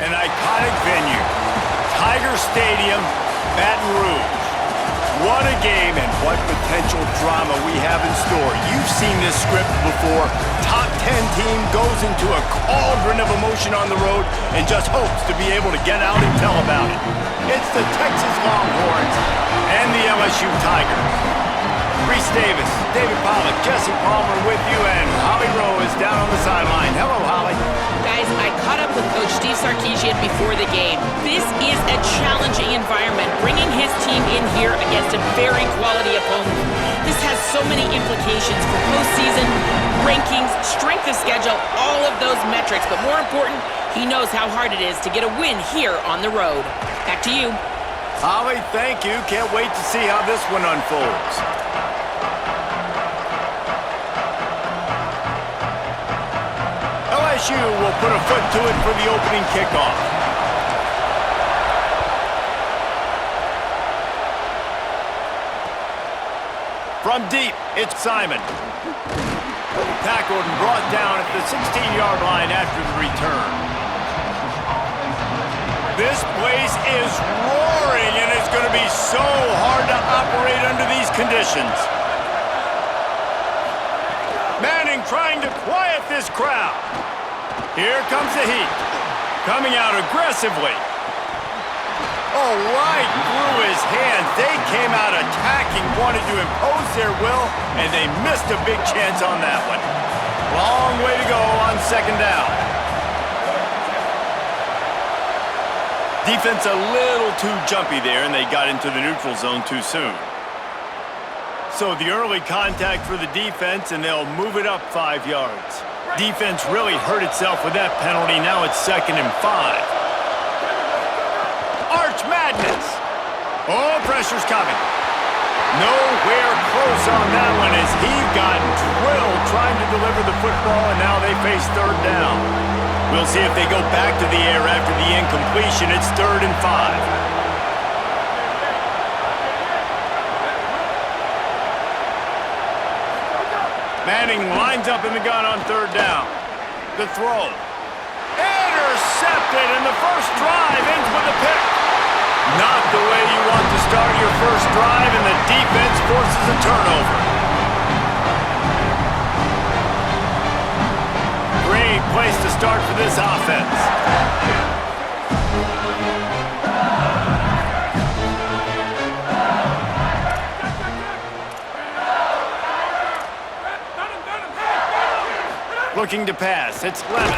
An iconic venue, Tiger Stadium, Baton Rouge. What a game and what potential drama we have in store. You've seen this script before. Top 10 team goes into a cauldron of emotion on the road and just hopes to be able to get out and tell about it. It's the Texas Longhorns and the LSU Tigers. Reese Davis, David Pollack, Jesse Palmer with you, and Holly Rowe is down on the sideline. Hello, Holly. Guys, I caught up with Coach Steve Sarkisian before the game. This is a challenging environment, bringing his team in here against a very quality opponent. This has so many implications for postseason, rankings, strength of schedule, all of those metrics. But more important, he knows how hard it is to get a win here on the road. Back to you. Holly, thank you. Can't wait to see how this one unfolds. LSU will put a foot to it for the opening kickoff. From deep, it's Simon. Tackled and brought down at the 16-yard line after the return. This place is roaring, and it's going to be so hard to operate under these conditions. Manning trying to quiet this crowd. Here comes the heat. Coming out aggressively. Oh, right through his hands. They came out attacking, wanted to impose their will, and they missed a big chance on that one. Long way to go on second down. Defense a little too jumpy there, and they got into the neutral zone too soon. So the early contact for the defense, and they'll move it up 5 yards. Defense really hurt itself with that penalty. Now it's 2nd and 5. Arch Madness. Oh, pressure's coming. Nowhere close on that one as he got drilled trying to deliver the football, and now they face 3rd down. We'll see if they go back to the air after the incompletion. It's 3rd and 5. Manning lines up in the gun on 3rd down. The throw. Intercepted, and the first drive ends with a pick. Not the way you want to start your first drive, and the defense forces a turnover. Great place to start for this offense. Looking to pass, it's Lemon.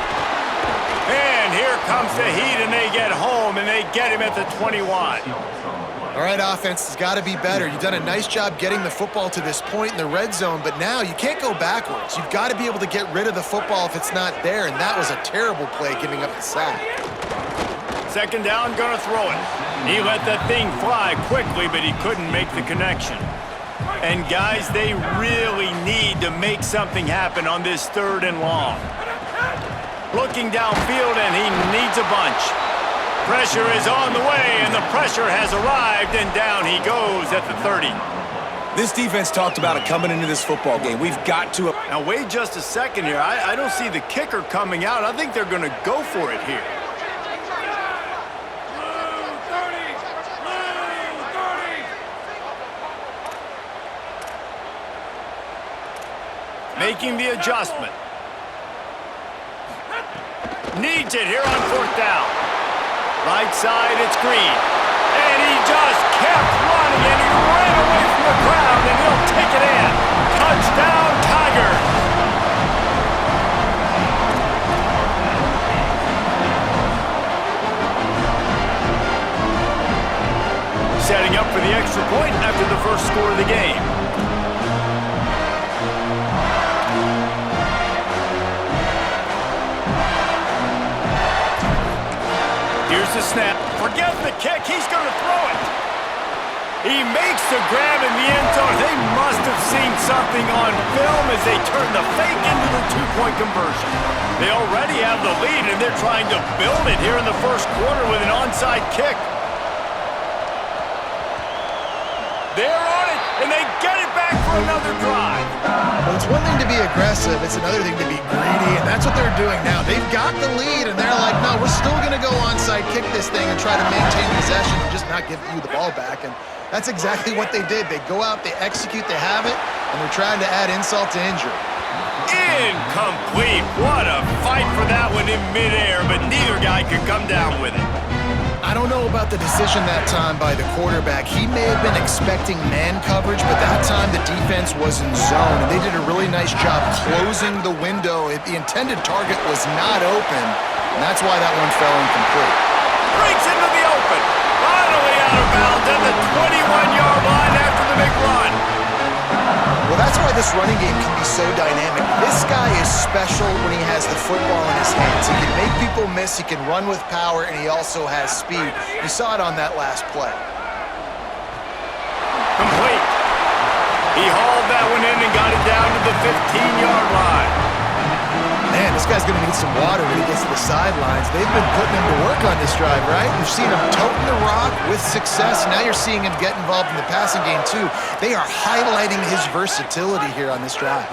And here comes the heat, and they get home, and they get him at the 21. All right, offense has got to be better. You've done a nice job getting the football to this point in the red zone, but now you can't go backwards. You've got to be able to get rid of the football if it's not there, and that was a terrible play giving up the sack. 2nd down, gonna throw it. He let that thing fly quickly, but he couldn't make the connection. And guys, they really need to make something happen on this 3rd and long. Looking downfield, and he needs a bunch. Pressure is on the way, and the pressure has arrived, and down he goes at the 30. This defense talked about it coming into this football game. We've got to... Now, wait just a second here. I don't see the kicker coming out. I think they're going to go for it here. Making the adjustment. Needs it here on 4th down. Right side, it's Green. And he just kept running, and he ran away from the crowd, and he'll take it in. Touchdown, Tigers. Setting up for the extra point after the first score of the game. Here's the snap. Forget the kick. He's going to throw it. He makes the grab in the end zone. They must have seen something on film as they turn the fake into the 2-point conversion. They already have the lead, and they're trying to build it here in the first quarter with an onside kick. They're on it, and they get it back for another drive. Well, it's one thing to be aggressive. It's another thing to be greedy, and that's what they're doing now. They've got the lead, and they're like, no, we're still going to go on onside kick this thing and try to maintain possession and just not give you the ball back. And that's exactly what they did. They go out, they execute, they have it, and they're trying to add insult to injury. Incomplete. What a fight for that one in midair, but neither guy could come down with it. I don't know about the decision that time by the quarterback. He may have been expecting man coverage, but that time the defense was in zone, and they did a really nice job closing the window. The intended target was not open, and that's why that one fell incomplete. Breaks into the open. Finally out of bounds at the 21-yard line after the big run. Well, that's why this running game can be so dynamic. This guy is special when he has the football in his hands. He can make people miss, he can run with power, and he also has speed. You saw it on that last play. Complete. He hauled that one in and got it down to the 15-yard line. Man, this guy's going to need some water when he gets to the sidelines. They've been putting him to work on this drive, right? You've seen him toting the rock with success. Now you're seeing him get involved in the passing game, too. They are highlighting his versatility here on this drive.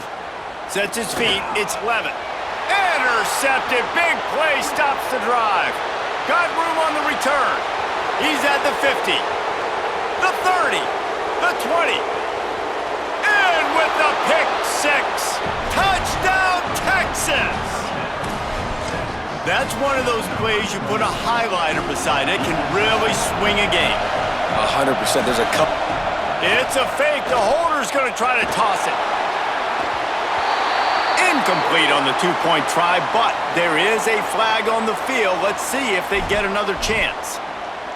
Sets his feet. It's Levitt. Intercepted. Big play stops the drive. Got room on the return. He's at the 50. The 30. The 20. And with the pick six. Touchdown, Texas! That's one of those plays you put a highlighter beside it, can really swing a game. 100%. There's a couple. It's a fake. The holder's going to try to toss it. Incomplete on the two-point try, but there is a flag on the field. Let's see if they get another chance.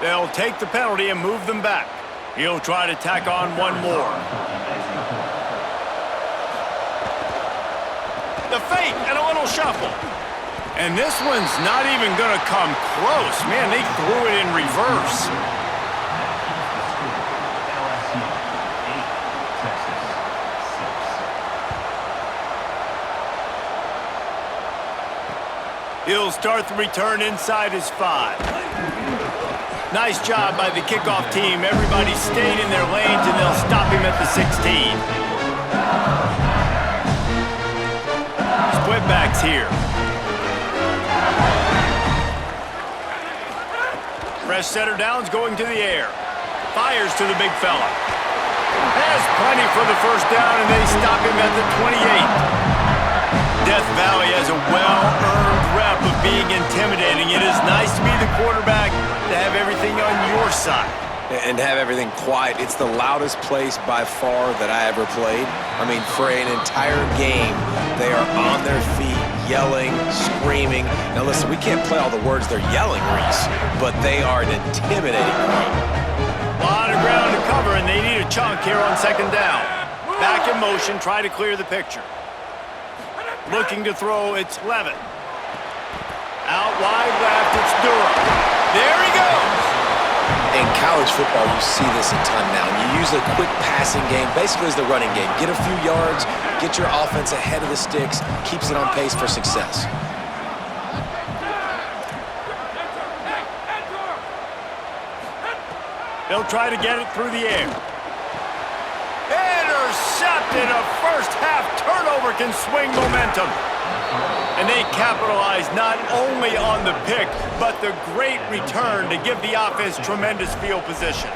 They'll take the penalty and move them back. He'll try to tack on one more. The fake and a little shuffle. And this one's not even going to come close. Man, they threw it in reverse. He'll start the return inside his 5. Nice job by the kickoff team. Everybody stayed in their lanes, and they'll stop him at the 16. Split-backs here. Fresh setter downs going to the air. Fires to the big fella. Has plenty for the first down, and they stop him at the 28. Death Valley has a well-earned rep of being intimidating. It is nice to be the quarterback, to have everything on your side. And have everything quiet. It's the loudest place by far that I ever played. I mean, for an entire game, they are on their feet, yelling, screaming. Now listen, we can't play all the words they're yelling, Reese, but they are an intimidating crowd. A lot of ground to cover, and they need a chunk here on second down. Back in motion, try to clear the picture. Looking to throw, it's Levitt. Out wide left, it's Durham. There he goes. In college football, you see this a ton now. You use a quick passing game, basically as the running game. Get a few yards, get your offense ahead of the sticks, keeps it on pace for success. They'll try to get it through the air. Intercepted. A first-half turnover can swing momentum. And they capitalize not only on the pick, but the great return to give the offense tremendous field position.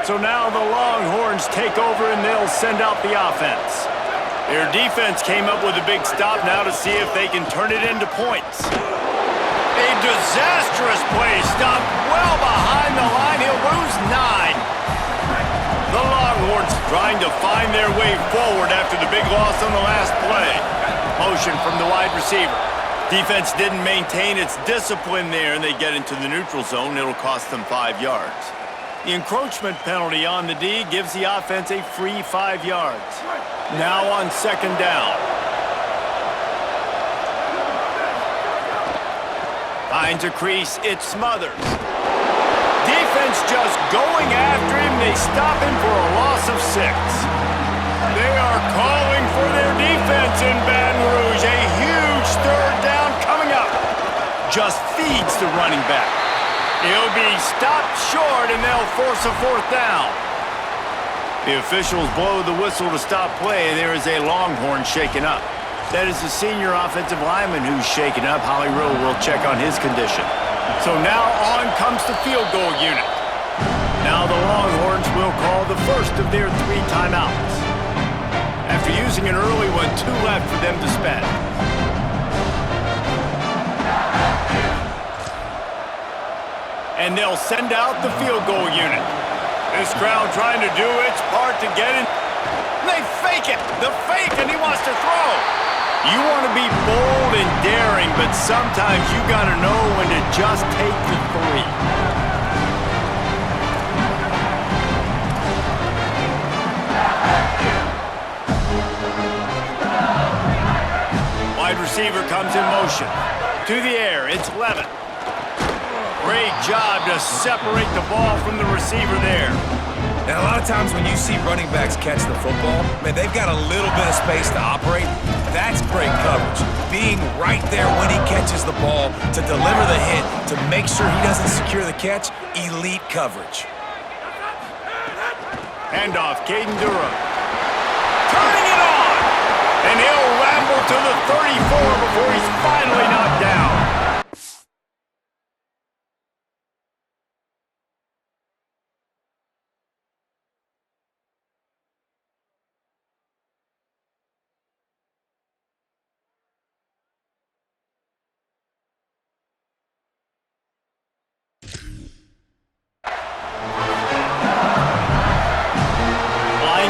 So now the Longhorns take over and they'll send out the offense. Their defense came up with a big stop now to see if they can turn it into points. A disastrous play stopped well behind the line. He'll lose 9. The Longhorns trying to find their way forward after the big loss on the last play. Motion from the wide receiver. Defense didn't maintain its discipline there, and they get into the neutral zone. It'll cost them 5 yards. The encroachment penalty on the D gives the offense a free 5 yards. Now on second down. Finds a crease, it's Smothers. Defense just going after him. They stop him for a loss of 6. They are calling for their defense in Baton Rouge. A huge third down coming up. Just feeds the running back. He'll be stopped short, and they'll force a 4th down. The officials blow the whistle to stop play. There is a Longhorn shaken up. That is the senior offensive lineman who's shaken up. Holly Rowe will check on his condition. So now on comes the field goal unit. Now the Longhorns will call the first of their 3 timeouts. After using an early one, 2 left for them to spend. And they'll send out the field goal unit. This crowd trying to do its part to get in. They fake it. The fake, and he wants to throw. You want to be bold and daring, but sometimes you got to know when to just take the 3. Wide receiver comes in motion. To the air, it's Levin. Great job to separate the ball from the receiver there. Now, a lot of times when you see running backs catch the football, man, they've got a little bit of space to operate. That's great coverage. Being right there when he catches the ball to deliver the hit, to make sure he doesn't secure the catch, elite coverage. Handoff, Caden Durham. Turning it on! And he'll ramble to the 34 before he's finally knocked down.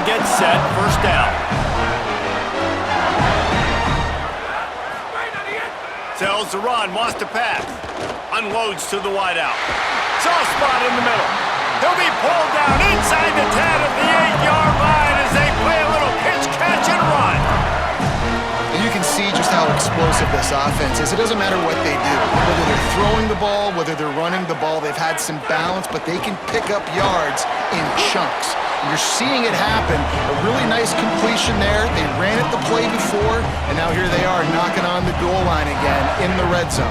Gets set, first down. Tells to run, wants to pass. Unloads to the wideout. Soft spot in the middle. He'll be pulled down inside the 10 at the 8-yard line as they play a little pitch, catch, and run. And you can see just how explosive this offense is. It doesn't matter what they do. Whether they're throwing the ball, whether they're running the ball, they've had some balance, but they can pick up yards in chunks. You're seeing it happen. A really nice completion there. They ran it the play before, and now here they are knocking on the goal line again in the red zone.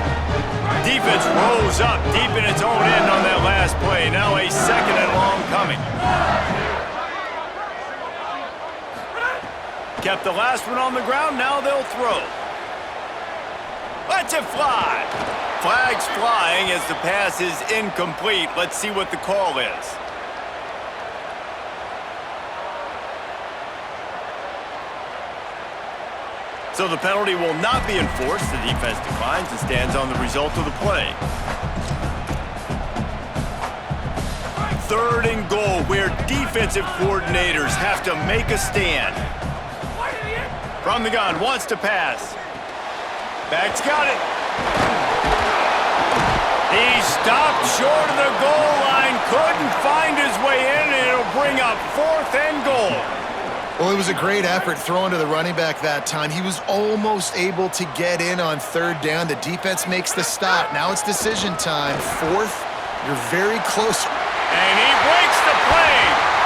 Defense rose up deep in its own end on that last play. Now a 2nd and long coming. Kept the last one on the ground. Now they'll throw. Let's it fly. Flags flying as the pass is incomplete. Let's see what the call is. So the penalty will not be enforced. The defense declines and stands on the result of the play. 3rd and goal, where defensive coordinators have to make a stand. From the gun, wants to pass. Back's got it. He stopped short of the goal line, couldn't find his way in, and it'll bring up 4th and goal. Well, it was a great effort throwing to the running back that time. He was almost able to get in on 3rd down. The defense makes the stop. Now it's decision time. 4th, you're very close. And he breaks the play.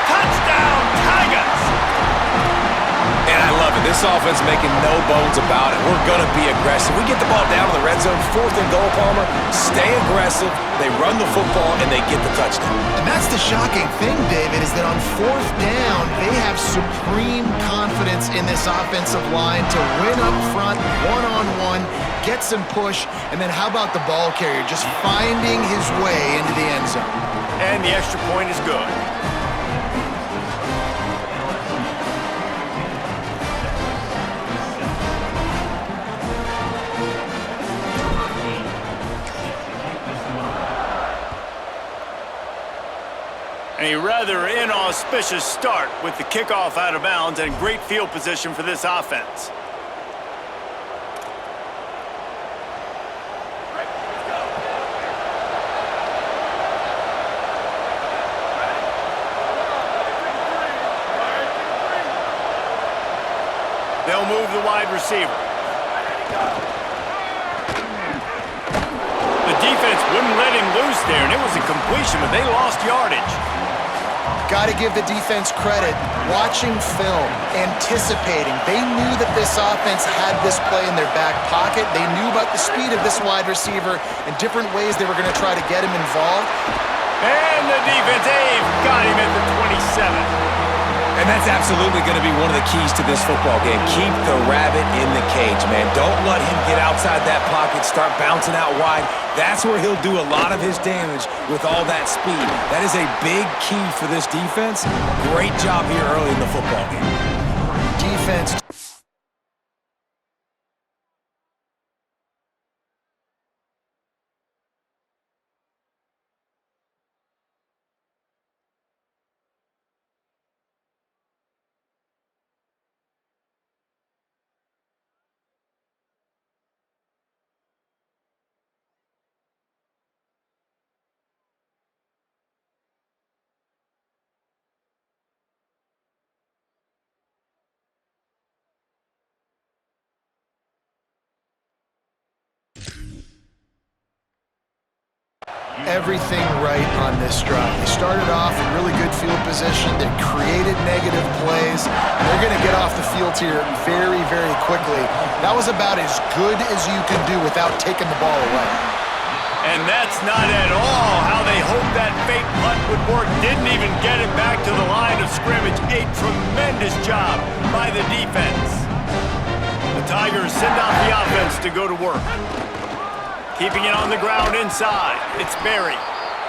Touchdown, Tigers! And I love it. This offense making no bones about it. We're going to be aggressive. We get the ball down in the red zone, 4th and goal, Palmer. Stay aggressive. They run the football, and they get the touchdown. And that's the shocking thing, David, is that on 4th down, they have supreme confidence in this offensive line to win up front, one-on-one, get some push, and then how about the ball carrier just finding his way into the end zone? And the extra point is good. A rather inauspicious start with the kickoff out of bounds and great field position for this offense. They'll move the wide receiver. The defense wouldn't let him loose there, and it was a completion, but they lost yardage. Got to give the defense credit. Watching film, anticipating. They knew that this offense had this play in their back pocket. They knew about the speed of this wide receiver and different ways they were going to try to get him involved. And the defense, got him at the 27. And that's absolutely going to be one of the keys to this football game. Keep the rabbit in the cage, man. Don't let him get outside that pocket, start bouncing out wide. That's where he'll do a lot of his damage with all that speed. That is a big key for this defense. Great job here early in the football game. Defense. Everything right on this drive. They started off in really good field position. They created negative plays. They're going to get off the field here very, very quickly. That was about as good as you can do without taking the ball away. And that's not at all how they hoped that fake punt would work. Didn't even get it back to the line of scrimmage. A tremendous job by the defense. The Tigers send out the offense to go to work. Keeping it on the ground inside. It's Berry.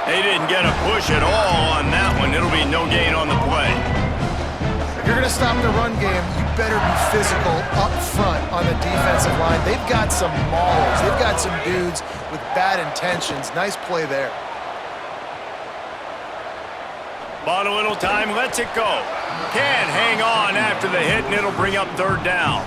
They didn't get a push at all on that one. It'll be no gain on the play. If you're going to stop the run game, you better be physical up front on the defensive line. They've got some maulers. They've got some dudes with bad intentions. Nice play there. Bought a little time, lets it go. Can't hang on after the hit, and it'll bring up third down.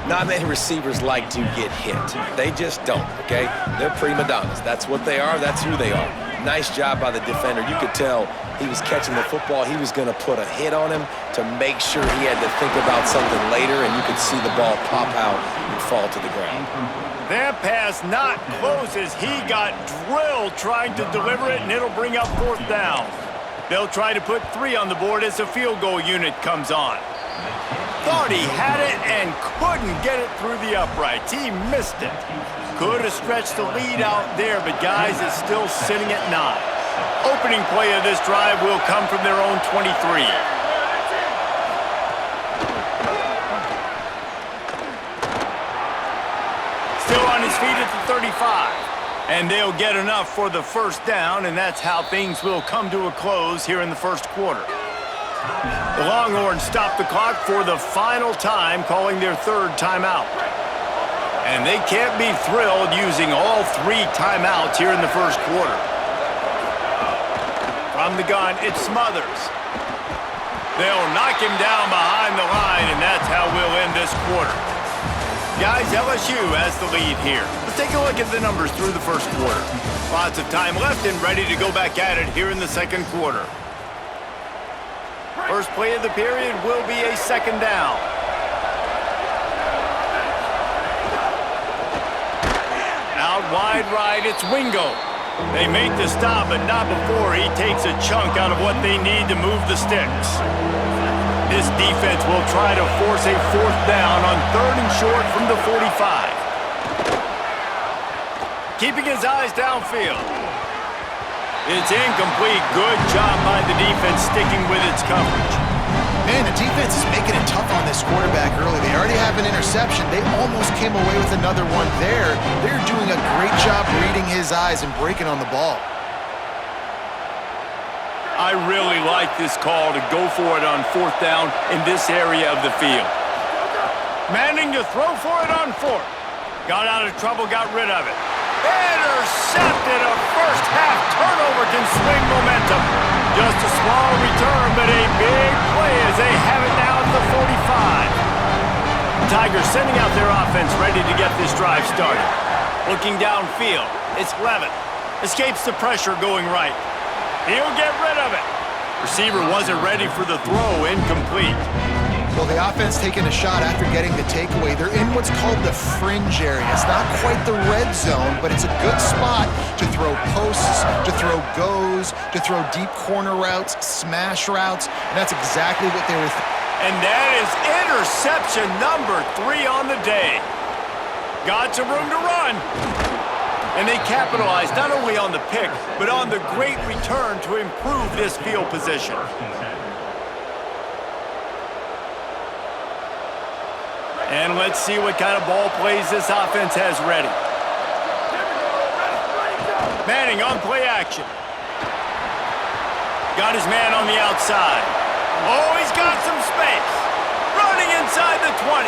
Not many receivers like to get hit. They just don't, okay? They're prima donnas. That's what they are. That's who they are. Nice job by the defender. You could tell he was catching the football. He was going to put a hit on him to make sure he had to think about something later, and you could see the ball pop out and fall to the ground. That pass not close as he got drilled trying to deliver it, and it'll bring up fourth down. They'll try to put 3 on the board as the field goal unit comes on. Thought he had it and couldn't get it through the uprights. He missed it. Could have stretched the lead out there, but guys, it's still sitting at 9. Opening play of this drive will come from their own 23. Still on his feet at the 35. And they'll get enough for the first down, and that's how things will come to a close here in the first quarter. The Longhorns stop the clock for the final time, calling their 3rd timeout. And they can't be thrilled using all 3 timeouts here in the first quarter. From the gun, it's Smothers. They'll knock him down behind the line, and that's how we'll end this quarter. Guys, LSU has the lead here. Let's take a look at the numbers through the first quarter. Lots of time left and ready to go back at it here in the second quarter. First play of the period will be a 2nd down. Out wide right, it's Wingo. They make the stop, but not before he takes a chunk out of what they need to move the sticks. This defense will try to force a 4th down on 3rd and short from the 45. Keeping his eyes downfield. It's incomplete. Good job by the defense sticking with its coverage. Man, the defense is making it tough on this quarterback early. They already have an interception. They almost came away with another one there. They're doing a great job reading his eyes and breaking on the ball. I really like this call to go for it on 4th down in this area of the field. Manning to throw for it on 4th. Got out of trouble, got rid of it. Intercepted. A first-half turnover can swing momentum. Just a small return, but a big play as they have it now at the 45. The Tigers sending out their offense ready to get this drive started. Looking downfield, it's Levitt. Escapes the pressure going right. He'll get rid of it. Receiver wasn't ready for the throw, incomplete. Well, the offense taking a shot after getting the takeaway. They're in what's called the fringe area. It's not quite the red zone, but it's a good spot to throw posts, to throw goes, to throw deep corner routes, smash routes, and that's exactly what they were. And that is interception number 3 on the day. Got some room to run. And they capitalized not only on the pick, but on the great return to improve this field position. And let's see what kind of ball plays this offense has ready. Manning on play action. Got his man on the outside. Oh, he's got some space. Running inside the 20.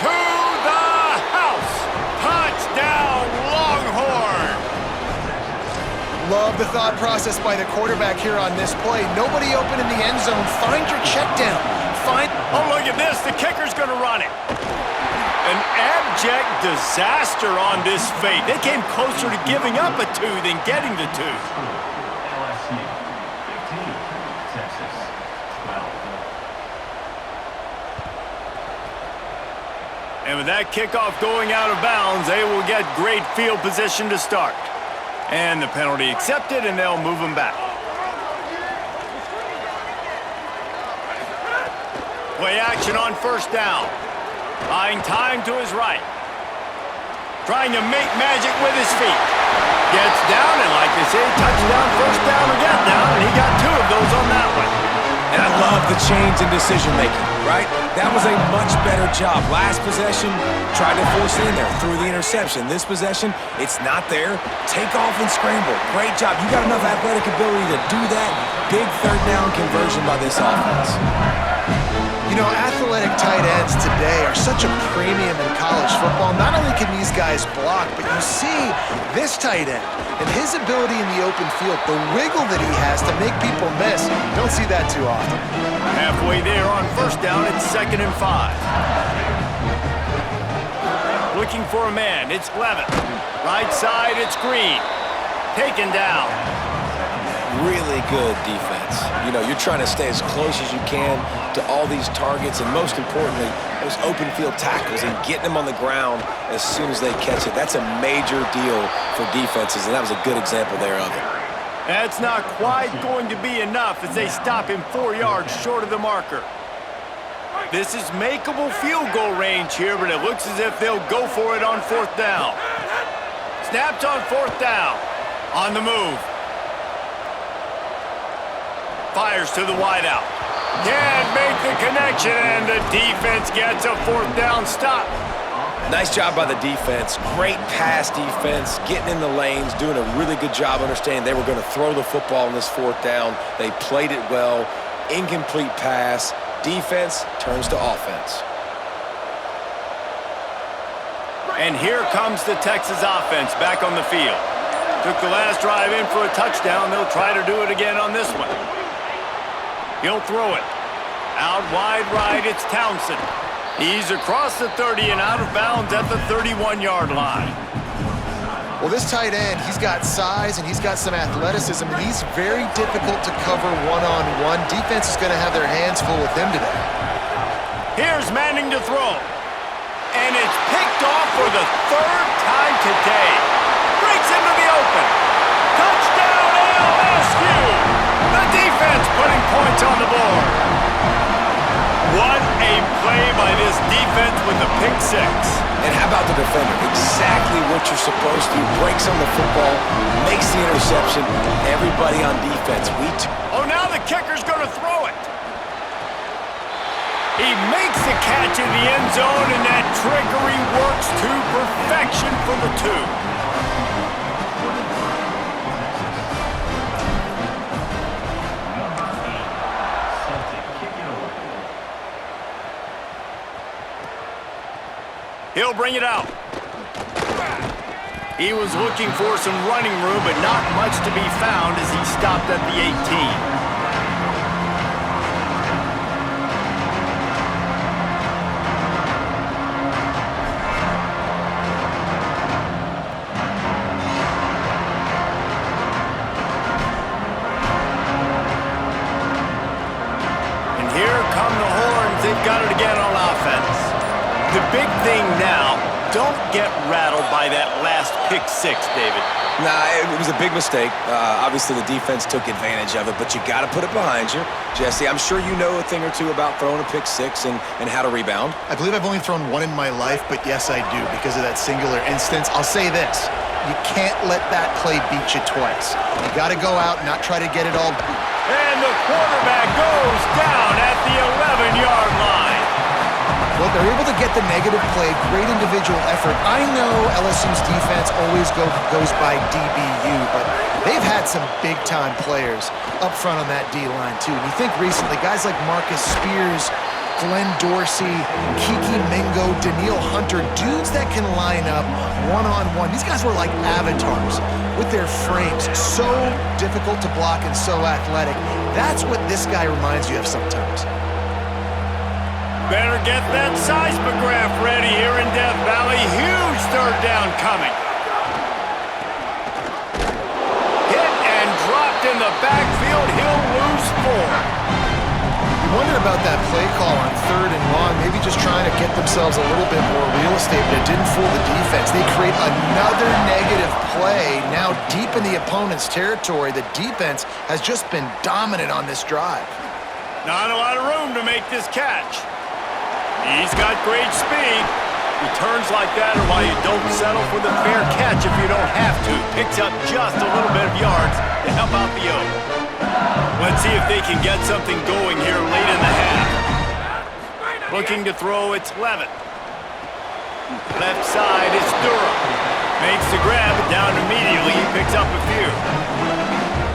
To the house. Touchdown, Longhorn. Love the thought process by the quarterback here on this play. Nobody open in the end zone. Find your check down. Oh, look at this. The kicker's going to run it. An abject disaster on this fate. They came closer to giving up a 2 than getting the 2. LSU, 15, Texas, 12. And with that kickoff going out of bounds, they will get great field position to start. And the penalty accepted, and they'll move them back. Play action on first down. Buying time to his right. Trying to make magic with his feet. Gets down, and like they say, touchdown, first down, or get down, and he got 2 of those on that one. And I love the change in decision-making, right? That was a much better job. Last possession, tried to force it in there, threw the interception. This possession, it's not there. Take off and scramble. Great job. You got enough athletic ability to do that. Big third down conversion by this offense. You know, athletic tight ends today are such a premium in college football. Not only can these guys block, but you see this tight end and his ability in the open field, the wiggle that he has to make people miss. Don't see that too often. Halfway there on first down, it's 2nd and 5. Looking for a man, it's Levitt. Right side, it's Green. Taken down. Really good defense. You know, you're trying to stay as close as you can to all these targets, and most importantly, those open field tackles and getting them on the ground as soon as they catch it. That's a major deal for defenses, and that was a good example there of it. That's not quite going to be enough as they stop him 4 yards short of the marker. This is makeable field goal range here, but it looks as if they'll go for it on 4th down. Snapped on 4th down. On the move. Fires to the wideout. Can't make the connection, and the defense gets a 4th down stop. Nice job by the defense. Great pass defense, getting in the lanes, doing a really good job understanding they were going to throw the football in this 4th down. They played it well. Incomplete pass. Defense turns to offense. And here comes the Texas offense back on the field. Took the last drive in for a touchdown. They'll try to do it again on this one. He'll throw it. Out wide right, it's Townsend. He's across the 30 and out of bounds at the 31-yard line. Well, this tight end, he's got size and he's got some athleticism, and he's very difficult to cover one-on-one. Defense is going to have their hands full with him today. Here's Manning to throw. And it's picked off for the 3rd time today. Breaks into the open. Touchdown, LSU! The defense putting points on the board. What a play by this defense with the pick 6. And how about the defender? Exactly what you're supposed to. Breaks on the football, makes the interception. Everybody on defense. Oh, now the kicker's going to throw it. He makes the catch in the end zone, and that trickery works to perfection for the 2. He'll bring it out. He was looking for some running room, but not much to be found as he stopped at the 18. And here come the horns. They've got it again on offense. The big thing now, don't get rattled by that last pick 6, David. Nah, it was a big mistake. Obviously, the defense took advantage of it, but you got to put it behind you. Jesse, I'm sure you know a thing or two about throwing a pick 6 and how to rebound. I believe I've only thrown one in my life, but yes, I do because of that singular instance. I'll say this. You can't let that play beat you twice. You got to go out and not try to get it all. And the quarterback goes down at the 11-yard line. Well, they're able to get the negative play, great individual effort. I know LSU's defense always goes by DBU, but they've had some big-time players up front on that D-line, too. And you think recently, guys like Marcus Spears, Glenn Dorsey, Kiki Mingo, Daniil Hunter, dudes that can line up one-on-one. These guys were like avatars with their frames. So difficult to block and so athletic. That's what this guy reminds you of sometimes. Better get that seismograph ready here in Death Valley. Huge third down coming. Hit and dropped in the backfield. He'll lose 4. You wonder about that play call on 3rd and long, maybe just trying to get themselves a little bit more real estate, but it didn't fool the defense. They create another negative play, now deep in the opponent's territory. The defense has just been dominant on this drive. Not a lot of room to make this catch. He's got great speed. Returns like that are why you don't settle for the fair catch if you don't have to. Picks up just a little bit of yards to help out the O. Let's see if they can get something going here late in the half. Looking to throw, it's Levitt. Left side, it's Durham. Makes the grab, down immediately. He picks up a few.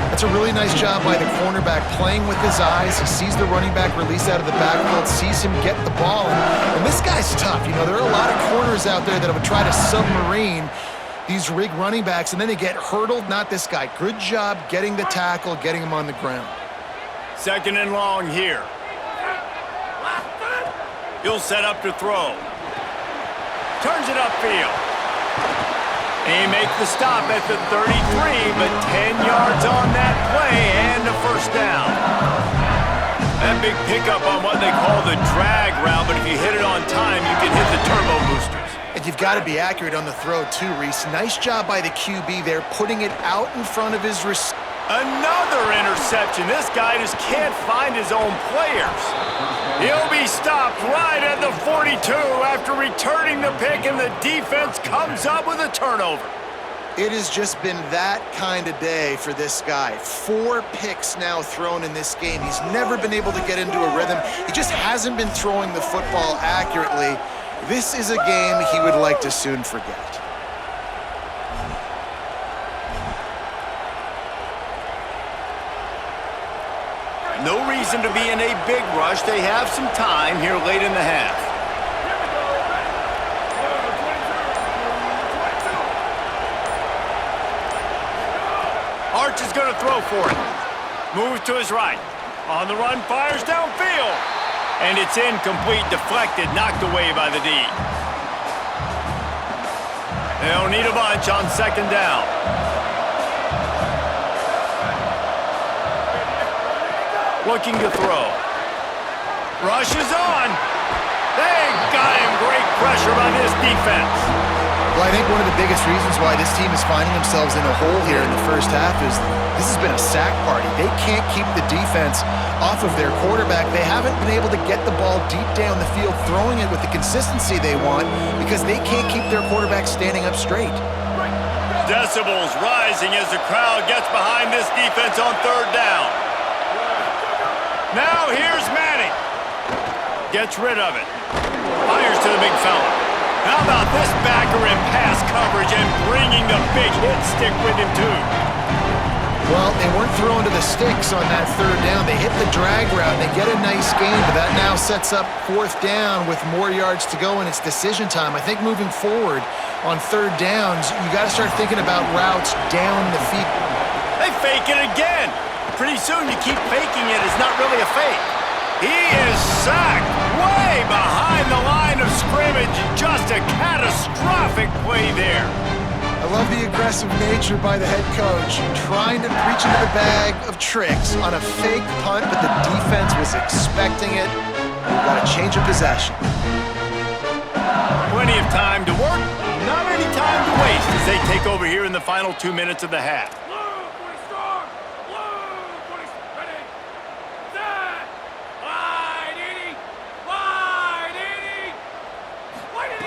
That's a really nice job by the cornerback, playing with his eyes. He sees the running back release out of the backfield, sees him get the ball. And this guy's tough. You know, there are a lot of corners out there that would try to submarine these rig running backs, and then they get hurdled. Not this guy. Good job getting the tackle, getting him on the ground. 2nd and long here. He'll set up to throw. Turns it upfield. He makes the stop at the 33, but 10 yards on that play and a first down. That big pickup on what they call the drag route, but if you hit it on time, you can hit the turbo boosters. And you've got to be accurate on the throw, too, Reese. Nice job by the QB there, putting it out in front of his receiver. Another interception. This guy just can't find his own players. He'll be stopped right at the 42 after returning the pick, and the defense comes up with a turnover. It has just been that kind of day for this guy. 4 picks now thrown in this game. He's never been able to get into a rhythm. He just hasn't been throwing the football accurately. This is a game he would like to soon forget. No reason to be in a big rush. They have some time here late in the half. Arch is going to throw for it. Moves to his right. On the run, fires downfield. And it's incomplete, deflected, knocked away by the D. They'll need a bunch on 2nd down. Looking to throw. Rush is on. They got him. Great pressure by this defense. Well, I think one of the biggest reasons why this team is finding themselves in a hole here in the first half is this has been a sack party. They can't keep the defense off of their quarterback. They haven't been able to get the ball deep down the field, throwing it with the consistency they want because they can't keep their quarterback standing up straight. Decibels rising as the crowd gets behind this defense on 3rd down. Now here's Manning. Gets rid of it. Fires to the big fella. How about this backer in pass coverage and bringing the big hit stick with him too? Well, they weren't throwing to the sticks on that 3rd down. They hit the drag route. They get a nice gain, but that now sets up 4th down with more yards to go, and it's decision time. I think moving forward on 3rd downs, you got to start thinking about routes down the field. They fake it again. Pretty soon you keep faking it. It's not really a fake. He is sacked way behind the line of scrimmage. Just a catastrophic play there. I love the aggressive nature by the head coach, trying to reach into the bag of tricks on a fake punt, but the defense was expecting it. We've got a change of possession. Plenty of time to work, not any time to waste as they take over here in the final 2 minutes of the half.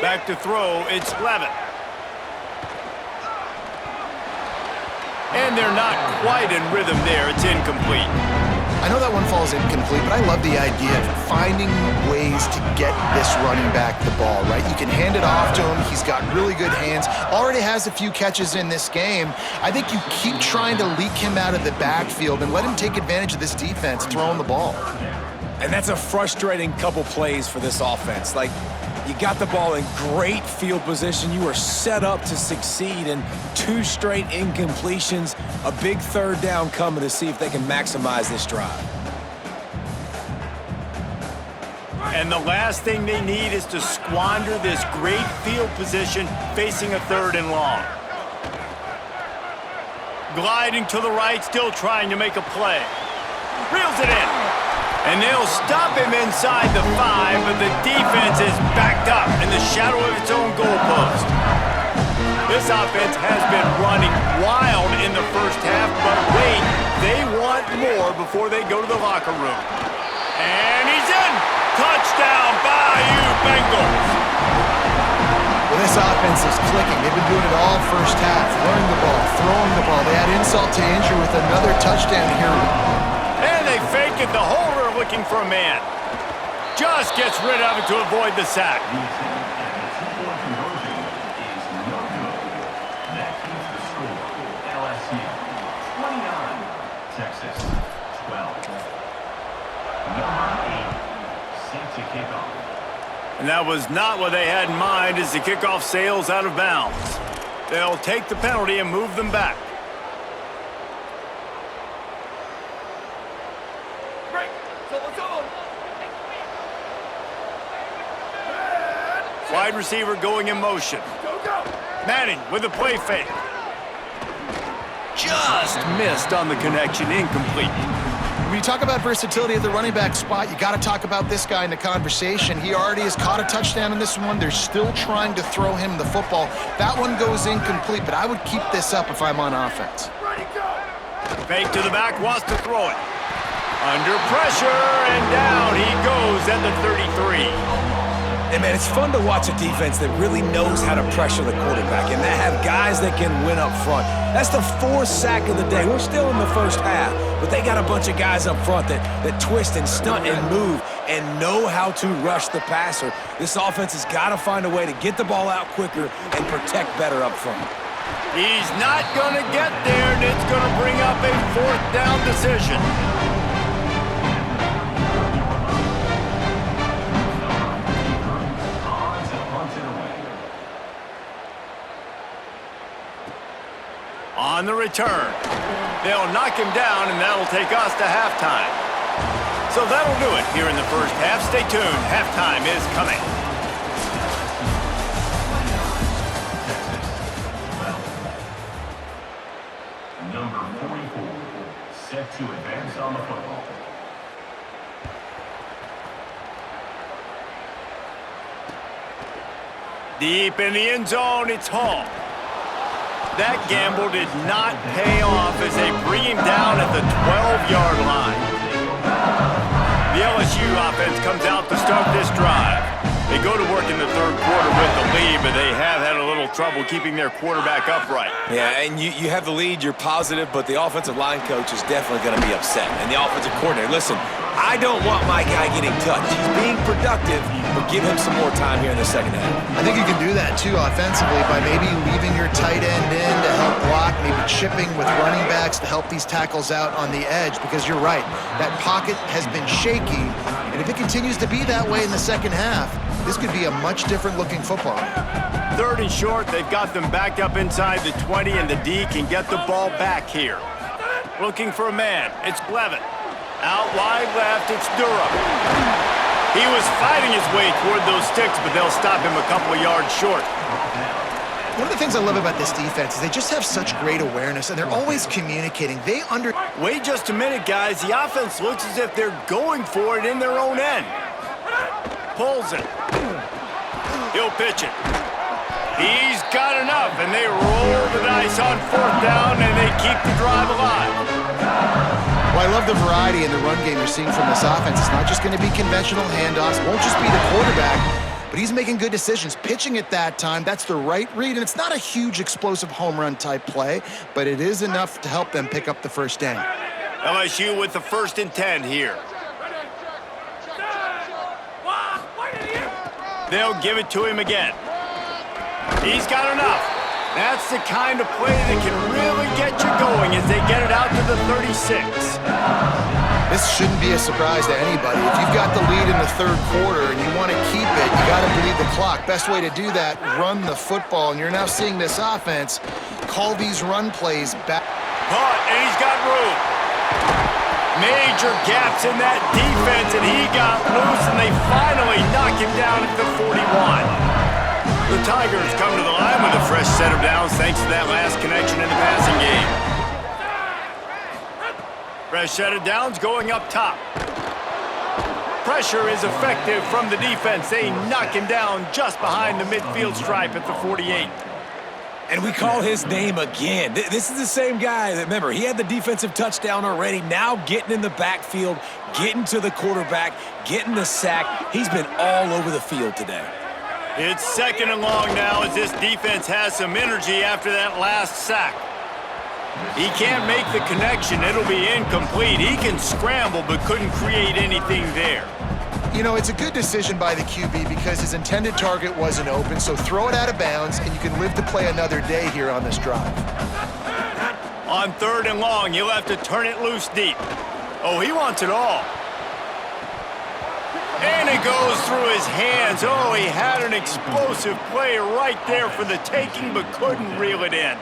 Back to throw, it's Levitt. And they're not quite in rhythm there. It's incomplete. I know that one falls incomplete, but I love the idea of finding ways to get this running back the ball, right? You can hand it off to him. He's got really good hands. Already has a few catches in this game. I think you keep trying to leak him out of the backfield and let him take advantage of this defense throwing the ball. And that's a frustrating couple plays for this offense. Like, you got the ball in great field position. You are set up to succeed, and 2 straight incompletions, a big 3rd down coming to see if they can maximize this drive. And the last thing they need is to squander this great field position facing a 3rd and long. Gliding to the right, still trying to make a play. Reels it in. And they'll stop him inside the 5, but the defense is backed up in the shadow of its own goalpost. This offense has been running wild in the first half, but wait, they want more before they go to the locker room. And he's in! Touchdown, Bayou Bengals! Well, this offense is clicking. They've been doing it all first half, running the ball, throwing the ball. They had insult to injury with another touchdown here. And they fake it. The holder looking for a man. Just gets rid of it to avoid the sack. The two-point conversion is no good. That keeps the score. LSU 29, Texas 12. Number 8, set to kick off. And that was not what they had in mind as the kickoff sails out of bounds. They'll take the penalty and move them back. Wide receiver going in motion. Manning with a play fake. Just missed on the connection, incomplete. When you talk about versatility at the running back spot, you got to talk about this guy in the conversation. He already has caught a touchdown in this one. They're still trying to throw him the football. That one goes incomplete, but I would keep this up if I'm on offense. Fake to the back, wants to throw it. Under pressure, and down he goes at the 33. And, man, it's fun to watch a defense that really knows how to pressure the quarterback and that have guys that can win up front. That's the 4th sack of the day. We're still in the first half, but they got a bunch of guys up front that twist and stunt and move and know how to rush the passer. This offense has got to find a way to get the ball out quicker and protect better up front. He's not going to get there, and it's going to bring up a 4th down decision. On the return, they'll knock him down, and that'll take us to halftime. So that'll do it here in the first half. Stay tuned. Halftime is coming. Number 44, set to advance on the football. Deep in the end zone, it's Hall. That gamble did not pay off as they bring him down at the 12-yard line. The LSU offense comes out to start this drive. They go to work in the 3rd quarter with the lead, but they have had a little trouble keeping their quarterback upright. Yeah, and you have the lead, you're positive, but the offensive line coach is definitely going to be upset. And the offensive coordinator, listen, I don't want my guy getting touched. He's being productive, but give him some more time here in the second half. I think you can do that, too, offensively, by maybe leaving your tight end in to help block, maybe chipping with running backs to help these tackles out on the edge, because you're right, that pocket has been shaky, and if it continues to be that way in the second half, this could be a much different-looking football. 3rd and short, they've got them backed up inside the 20, and the D can get the ball back here. Looking for a man, it's Levin. Out wide left, it's Durham. He was fighting his way toward those sticks, but they'll stop him a couple of yards short. One of the things I love about this defense is they just have such great awareness, and they're always communicating. Wait just a minute, guys. The offense looks as if they're going for it in their own end. Pulls it. He'll pitch it. He's got enough, and they roll the dice on 4th down, and they keep the drive alive. Well, I love the variety in the run game you're seeing from this offense. It's not just going to be conventional handoffs. It won't just be the quarterback, but he's making good decisions. Pitching at that time, that's the right read, and it's not a huge explosive home run type play, but it is enough to help them pick up the 1st down. LSU with the 1st and 10 here. They'll give it to him again. He's got enough. That's the kind of play that can really get you going as they get it out to the 36. This shouldn't be a surprise to anybody. If you've got the lead in the 3rd quarter and you want to keep it, you got to bleed the clock. Best way to do that, run the football. And you're now seeing this offense call these run plays back. Punt, and he's got room. Major gaps in that defense, and he got loose, and they finally knock him down at the 41. The Tigers come to the line with a fresh set of downs thanks to that last connection in the passing game. Fresh set of downs going up top. Pressure is effective from the defense. They knock him down just behind the midfield stripe at the 48. And we call his name again. This is the same guy that, remember, he had the defensive touchdown already. Now getting in the backfield, getting to the quarterback, getting the sack. He's been all over the field today. It's 2nd and long now as this defense has some energy after that last sack. He can't make the connection. It'll be incomplete. He can scramble but couldn't create anything there. You know, it's a good decision by the QB because his intended target wasn't open, so throw it out of bounds, and you can live to play another day here on this drive. On 3rd and long, you'll have to turn it loose deep. Oh, he wants it all. And it goes through his hands. Oh, he had an explosive play right there for the taking, but couldn't reel it in.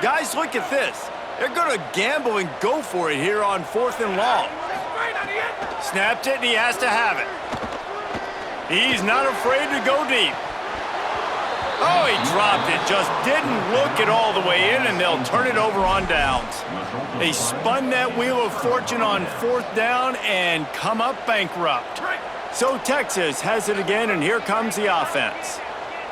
Guys, look at this. They're going to gamble and go for it here on 4th and long. Snapped it, and he has to have it. He's not afraid to go deep. Oh, he dropped it. Just didn't look it all the way in, and they'll turn it over on downs. They spun that wheel of fortune on 4th down and come up bankrupt. So Texas has it again, and here comes the offense.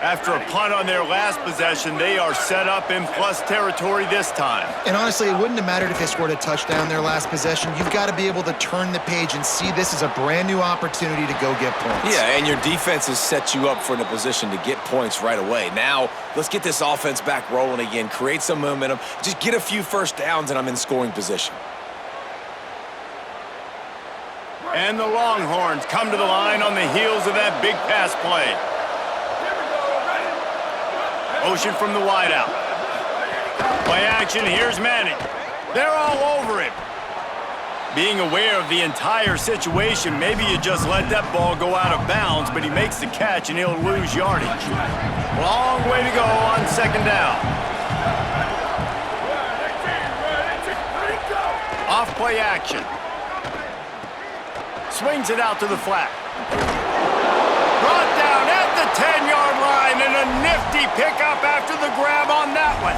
After a punt on their last possession, they are set up in plus territory this time. And honestly, it wouldn't have mattered if they scored a touchdown their last possession. You've got to be able to turn the page and see this as a brand new opportunity to go get points. Yeah, and your defense has set you up for a position to get points right away. Now, let's get this offense back rolling again, create some momentum, just get a few first downs, and I'm in scoring position. And the Longhorns come to the line on the heels of that big pass play. Motion from the wideout. Play action, here's Manning. They're all over him. Being aware of the entire situation, maybe you just let that ball go out of bounds, but he makes the catch and he'll lose yardage. Long way to go on 2nd down. Off play action. Swings it out to the flat. Brought down at the 10-yard line, and a nifty pickup after the grab on that one.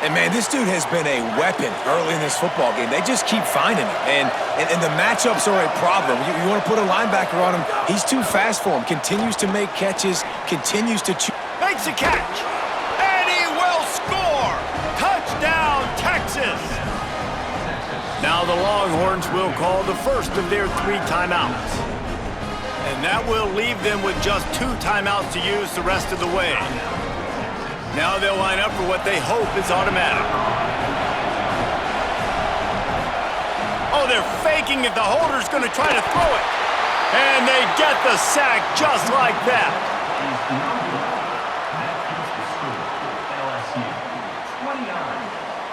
And, man, this dude has been a weapon early in this football game. They just keep finding him. And the matchups are a problem. You want to put a linebacker on him, he's too fast for him. Continues to make catches, continues to choose. Makes a catch, and he will score. Touchdown, Texas. Now the Longhorns will call the first of their 3 timeouts. And that will leave them with just 2 timeouts to use the rest of the way. Now they'll line up for what they hope is automatic. Oh, they're faking it. The holder's going to try to throw it. And they get the sack just like that. LSU 29,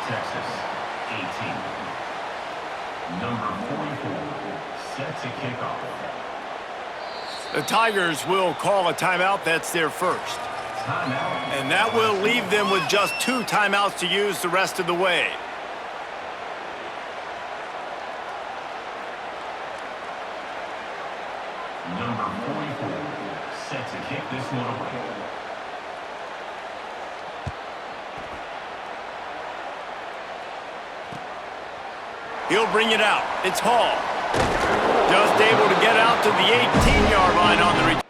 Texas 18. Number 44, set to kick off. The Tigers will call a timeout. That's their first. Timeout. And that will leave them with just 2 timeouts to use the rest of the way. Number 44, set to kick this one away. He'll bring it out. It's Hall. Just able to get out to the 18-yard line on the return.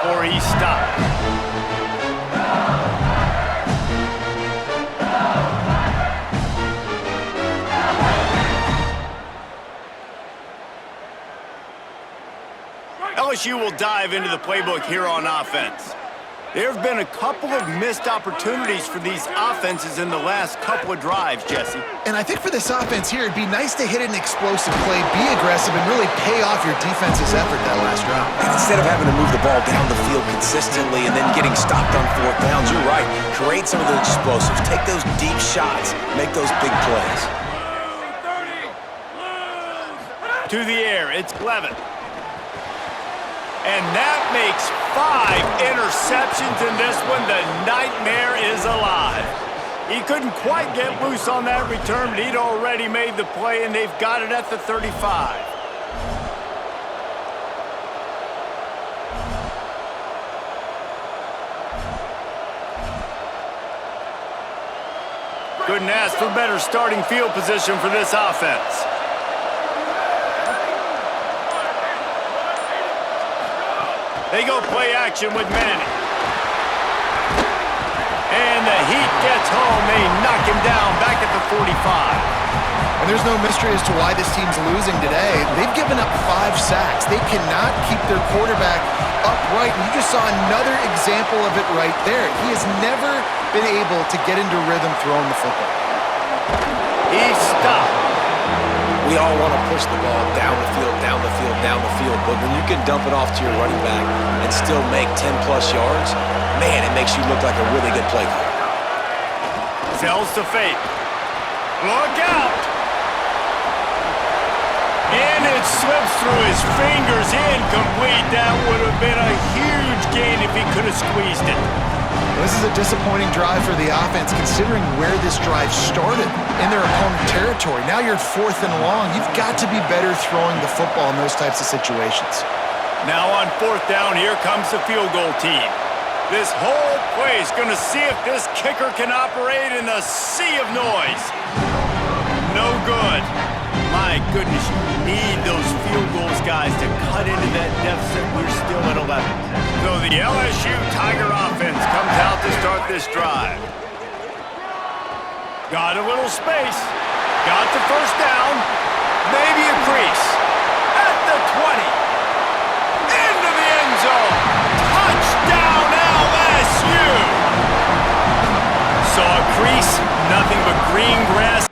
before he stopped. LSU will dive into the playbook here on offense. There have been a couple of missed opportunities for these offenses in the last couple of drives, Jesse. And I think for this offense here, it'd be nice to hit an explosive play, be aggressive, and really pay off your defense's effort that last round. And instead of having to move the ball down the field consistently and then getting stopped on fourth downs, you're right. Create some of the explosives. Take those deep shots. Make those big plays. To the air, it's Levin. And that makes 5 interceptions in this one. The nightmare is alive. He couldn't quite get loose on that return, but he'd already made the play, and they've got it at the 35. Couldn't ask for better starting field position for this offense. They go play action with Manning. And the heat gets home. They knock him down back at the 45. And there's no mystery as to why this team's losing today. They've given up 5 sacks. They cannot keep their quarterback upright. And you just saw another example of it right there. He has never been able to get into rhythm throwing the football. He stopped. We all want to push the ball down the field, down the field, down the field, but when you can dump it off to your running back and still make 10-plus yards, man, it makes you look like a really good play caller. Sells to fake. Look out! And it slips through his fingers, incomplete. That would have been a huge gain if he could have squeezed it. This is a disappointing drive for the offense, considering where this drive started, in their opponent territory. Now you're at 4th and long. You've got to be better throwing the football in those types of situations. Now on 4th down, here comes the field goal team. This whole play is going to see if this kicker can operate in the sea of noise. No good. My goodness, you need those field goals, guys, to cut into that deficit. We're still at 11. So the LSU Tiger offense comes out to start this drive. Got a little space. Got the first down. Maybe a crease. At the 20. Into the end zone. Touchdown LSU! Saw a crease. Nothing but green grass.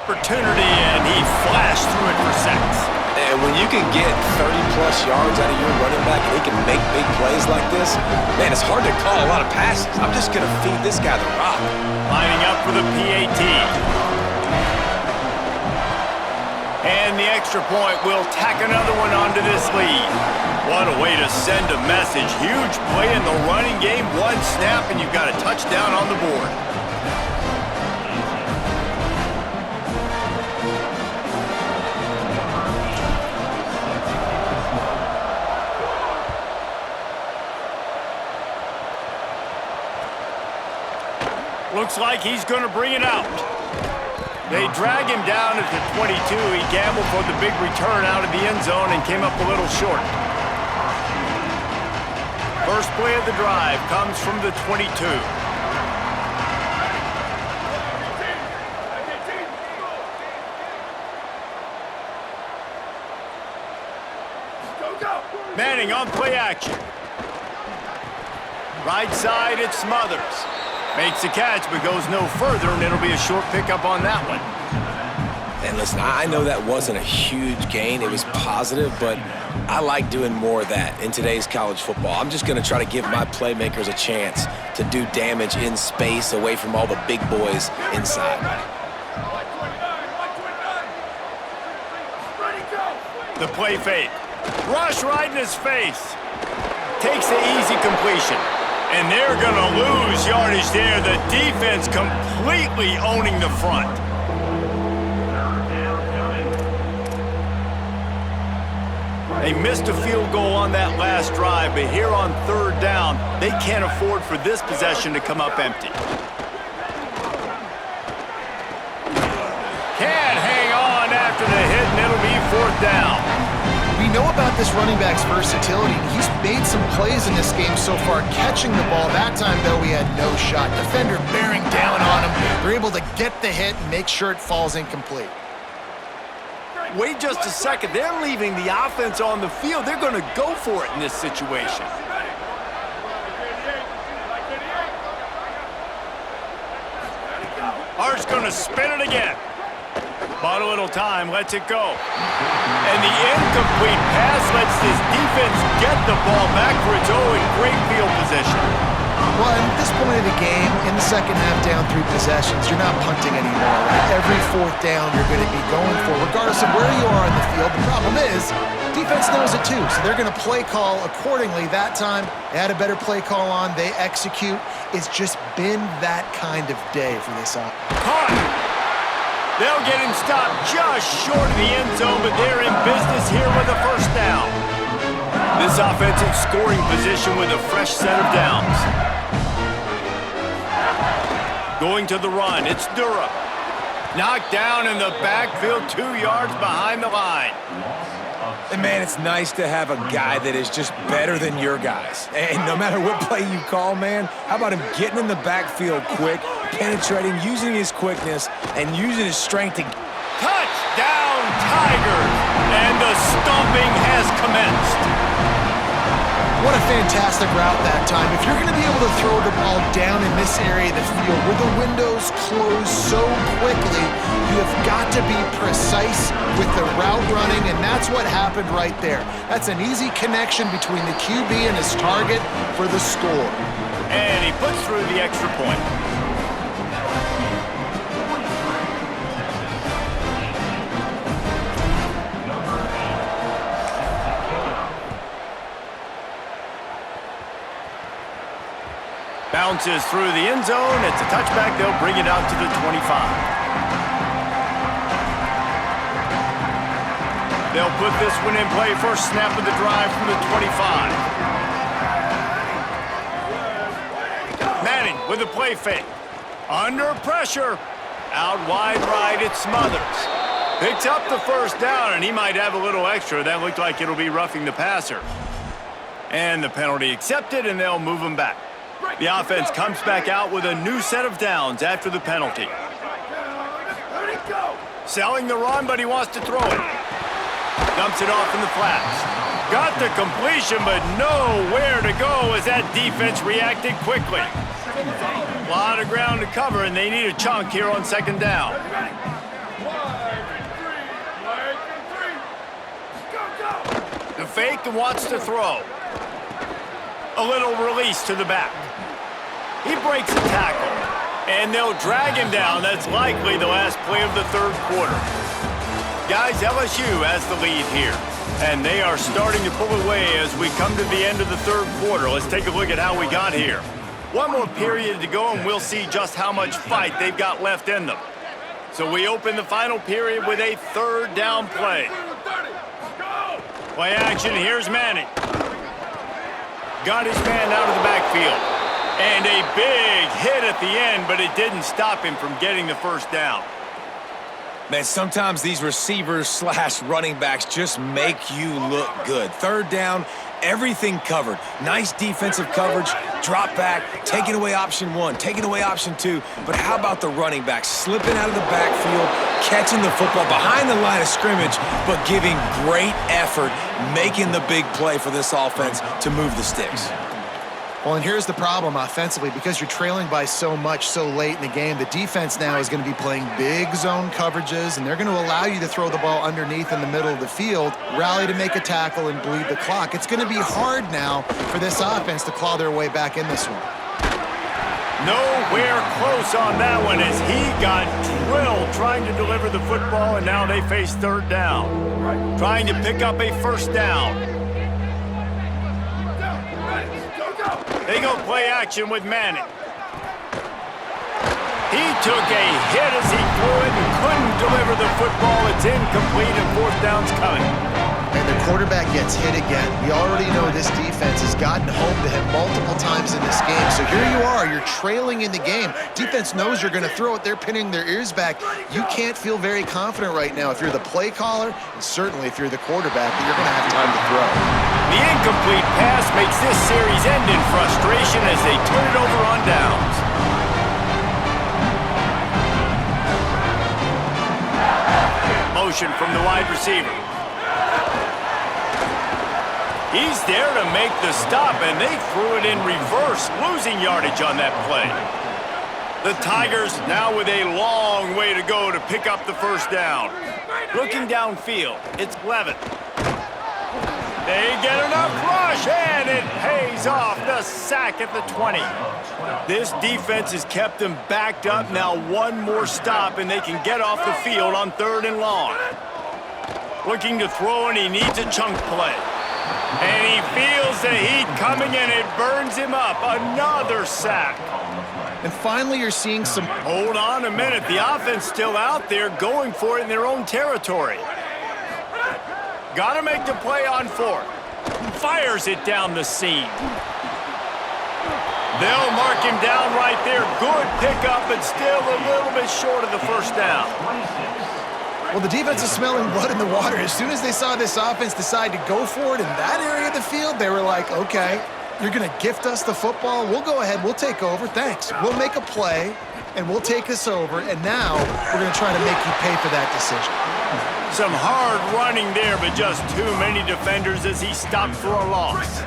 opportunity, and he flashed through it for sacks. And when you can get 30-plus yards out of your running back and he can make big plays like this, man, it's hard to call a lot of passes. I'm just going to feed this guy the rock. Lining up for the PAT. And the extra point will tack another one onto this lead. What a way to send a message. Huge play in the running game. One snap, and you've got a touchdown on the board. Looks like he's going to bring it out. They drag him down at the 22. He gambled for the big return out of the end zone and came up a little short. First play of the drive comes from the 22. Manning on play action. Right side, it's Smothers. Makes the catch, but goes no further, and it'll be a short pickup on that one. And listen, I know that wasn't a huge gain. It was positive, but I like doing more of that in today's college football. I'm just going to try to give my playmakers a chance to do damage in space away from all the big boys inside. The play fake. Rush right in his face. Takes the easy completion. And they're going to lose yardage there. The defense completely owning the front. They missed a field goal on that last drive, but here on third down, they can't afford for this possession to come up empty. Can't hang on after the hit, and it'll be fourth down. We know about this running back's versatility. He's made some plays in this game so far, catching the ball. That time, though, he had no shot. Defender bearing down on him. They're able to get the hit and make sure it falls incomplete. Wait just a second. They're leaving the offense on the field. They're going to go for it in this situation. Hart's going to spin it again. Bought a little time, lets it go. And the incomplete pass lets this defense get the ball back for its own great field position. Well, at this point of the game, in the second half, down 3 possessions, you're not punting anymore, right? Every fourth down you're going to be going for, regardless of where you are on the field. The problem is, defense knows it too, so they're going to play call accordingly. That time, they had a better play call on. They execute. It's just been that kind of day for this offense. Caught! They'll get him stopped just short of the end zone, but they're in business here with a first down. This offense in scoring position with a fresh set of downs. Going to the run, it's Durham. Knocked down in the backfield, 2 yards behind the line. And man, it's nice to have a guy that is just better than your guys. And no matter what play you call, man, how about him getting in the backfield quick, penetrating, using his quickness, and using his strength to... Touchdown, Tigers! And the stomping has commenced. What a fantastic route that time. If you're going to be able to throw the ball down in this area of the field where the windows close so quickly, you have got to be precise with the route running, and that's what happened right there. That's an easy connection between the QB and his target for the score. And he puts through the extra point. Bounces through the end zone. It's a touchback. They'll bring it out to the 25. They'll put this one in play. First snap of the drive from the 25. Manning with a play fake. Under pressure. Out wide right, it's Smothers. Picks up the first down, and he might have a little extra. That looked like it'll be roughing the passer. And the penalty accepted, and they'll move him back. The offense comes back out with a new set of downs after the penalty. Selling the run, but he wants to throw it. Dumps it off in the flats. Got the completion, but nowhere to go as that defense reacted quickly. A lot of ground to cover, and they need a chunk here on second down. fake and wants to throw. A little release to the back. He breaks a tackle, and they'll drag him down. That's likely the last play of the third quarter. Guys, LSU has the lead here, and they are starting to pull away as we come to the end of the third quarter. Let's take a look at how we got here. One more period to go, and we'll see just how much fight they've got left in them. So we open the final period with a third down play. Play action, here's Manning. Got his man out of the backfield. And a big hit at the end, but it didn't stop him from getting the first down. Man, sometimes these receivers / running backs just make you look good. Third down, everything covered. Nice defensive coverage, drop back, taking away option one, taking away option two. But how about the running back slipping out of the backfield, catching the football behind the line of scrimmage, but giving great effort, making the big play for this offense to move the sticks. Well, and here's the problem offensively. Because you're trailing by so much so late in the game, the defense now is going to be playing big zone coverages, and they're going to allow you to throw the ball underneath in the middle of the field, rally to make a tackle, and bleed the clock. It's going to be hard now for this offense to claw their way back in this one. Nowhere close on that one as he got drilled trying to deliver the football, and now they face third down. Trying to pick up a first down. They go play action with Manning. He took a hit as he threw it and couldn't deliver the football. It's incomplete and fourth down's coming. And the quarterback gets hit again. We already know this defense has gotten home to him multiple times in this game. So here you are, you're trailing in the game. Defense knows you're going to throw it. They're pinning their ears back. You can't feel very confident right now if you're the play caller, and certainly if you're the quarterback, that you're going to have time to throw. The incomplete pass makes this series end in frustration as they turn it over on downs. Motion from the wide receiver. He's there to make the stop, and they threw it in reverse, losing yardage on that play. The Tigers now with a long way to go to pick up the first down. Looking downfield, it's Levitt. They get enough rush, and it pays off. The sack at the 20. This defense has kept them backed up. Now one more stop, and they can get off the field on third and long. Looking to throw, and he needs a chunk play. And he feels the heat coming in. It burns him up. Another sack. And finally, you're seeing some... Hold on a minute. The offense still out there going for it in their own territory. Got to make the play on fourth. Fires it down the seam. They'll mark him down right there. Good pickup, but still a little bit short of the first down. Well, the defense is smelling blood in the water. As soon as they saw this offense decide to go for it in that area of the field, they were like, okay, you're going to gift us the football. We'll go ahead. We'll take over. Thanks. We'll make a play, and we'll take this over. And now we're going to try to make you pay for that decision. Some hard running there, but just too many defenders as he stopped for a loss.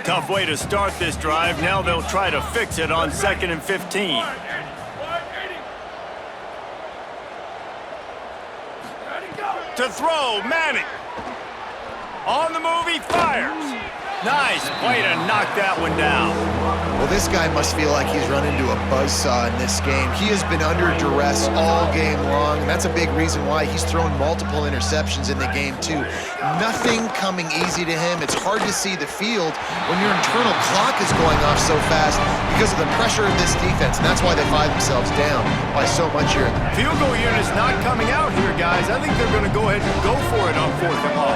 Tough way to start this drive. Now they'll try to fix it on 2nd and 15. To throw, Manning. On the move, he fires. Nice play to knock that one down. Well, this guy must feel like he's run into a buzzsaw in this game. He has been under duress all game long, and that's a big reason why he's thrown multiple interceptions in the game, too. Nothing coming easy to him. It's hard to see the field when your internal clock is going off so fast because of the pressure of this defense, and that's why they find themselves down by so much here. Field goal unit's not coming out here, guys. I think they're going to go ahead and go for it on 4th and long.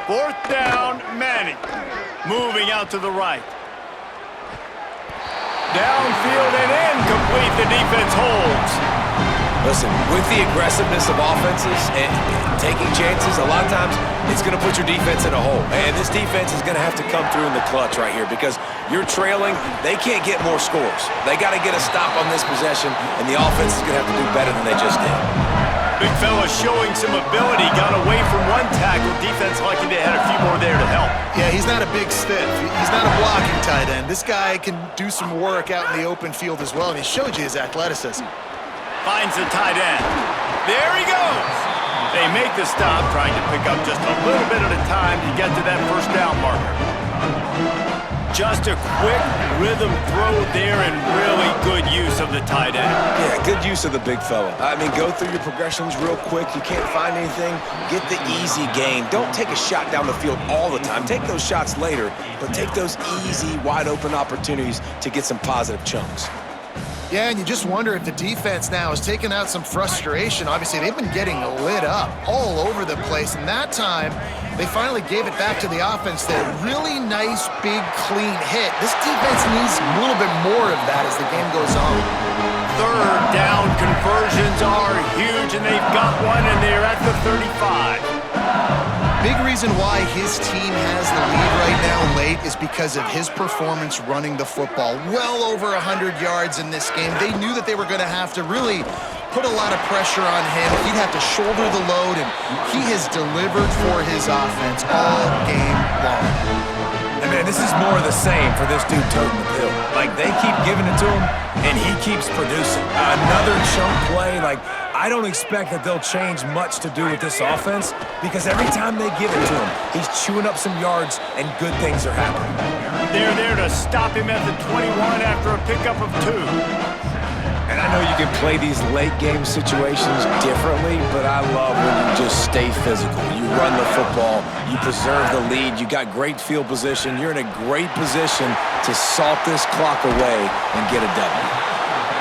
4th down, Manning. Moving out to the right. Downfield and incomplete. The defense holds. Listen, with the aggressiveness of offenses and taking chances, a lot of times it's going to put your defense in a hole. And this defense is going to have to come through in the clutch right here because you're trailing. They can't get more scores. They got to get a stop on this possession, and the offense is going to have to do better than they just did. Big fella showing some ability. Got away from one tackle. Defense lucky they had a few more there to help. Yeah, he's not a big stiff. He's not a blocking tight end. This guy can do some work out in the open field as well, and he showed you his athleticism. Finds the tight end. There he goes. They make the stop, trying to pick up just a little bit at a time to get to that first down marker. Just a quick rhythm throw there and really good use of the tight end. Yeah, good use of the big fella. I mean, go through your progressions real quick. You can't find anything, get the easy gain. Don't take a shot down the field all the time. Take those shots later, but take those easy, wide-open opportunities to get some positive chunks. Yeah, and you just wonder if the defense now is taking out some frustration. Obviously, they've been getting lit up all over the place, and that time, they finally gave it back to the offense. That really nice, big, clean hit. This defense needs a little bit more of that as the game goes on. Third down conversions are huge, and they've got one, and they're at the 35. Big reason why his team has the lead right now late is because of his performance running the football. Well over 100 yards in this game. They knew that they were going to have to really put a lot of pressure on him. He'd have to shoulder the load, and he has delivered for his offense all game long. And man, this is more of the same for this dude toting the pill. Like, they keep giving it to him, and he keeps producing. Another chunk play, like, I don't expect that they'll change much to do with this offense because every time they give it to him, he's chewing up some yards and good things are happening. They're there to stop him at the 21 after a pickup of 2. And I know you can play these late game situations differently, but I love when you just stay physical. You run the football, you preserve the lead, you got great field position, you're in a great position to salt this clock away and get a W.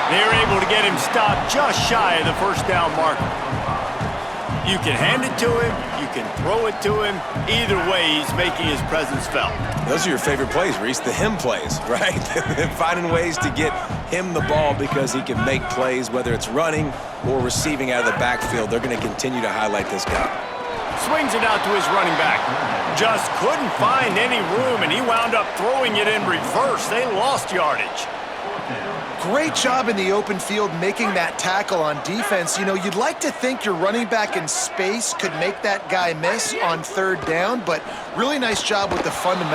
They're able to get him stopped just shy of the first down marker. You can hand it to him, you can throw it to him. Either way, he's making his presence felt. Those are your favorite plays, Reese, the him plays, right? Finding ways to get him the ball because he can make plays, whether it's running or receiving out of the backfield. They're going to continue to highlight this guy. Swings it out to his running back. Just couldn't find any room, and he wound up throwing it in reverse. They lost yardage. Great job in the open field making that tackle on defense. You know, you'd like to think your running back in space could make that guy miss on third down, but really nice job with the fundamentals.